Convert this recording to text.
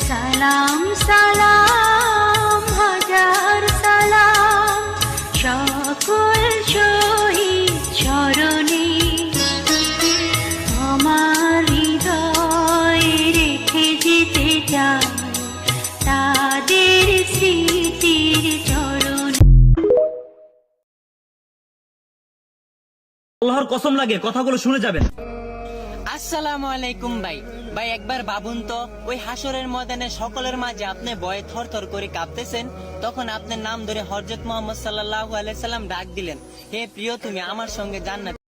সালাম সালাম হাজার সালাম সকল শহীদ স্মরণে আমার হৃদয়ে রেখে যেতে চাই তাদের স্মৃতির চরণে। আল্লাহর কসম লাগে কথাগুলো শুনে যাবেন। আসসালামু আলাইকুম ভাই। ভাই একবার ভাবুন তো, ওই হাসরের ময়দানে সকলের মাঝে আপনি ভয়ে থরথর করে কাঁপতেছেন, তখন আপনার নাম ধরে হযরত মুহাম্মদ সাল্লাল্লাহু আলাইহি সাল্লাম ডাক দিলেন, হে প্রিয়, তুমি আমার সঙ্গে জান্নাতে।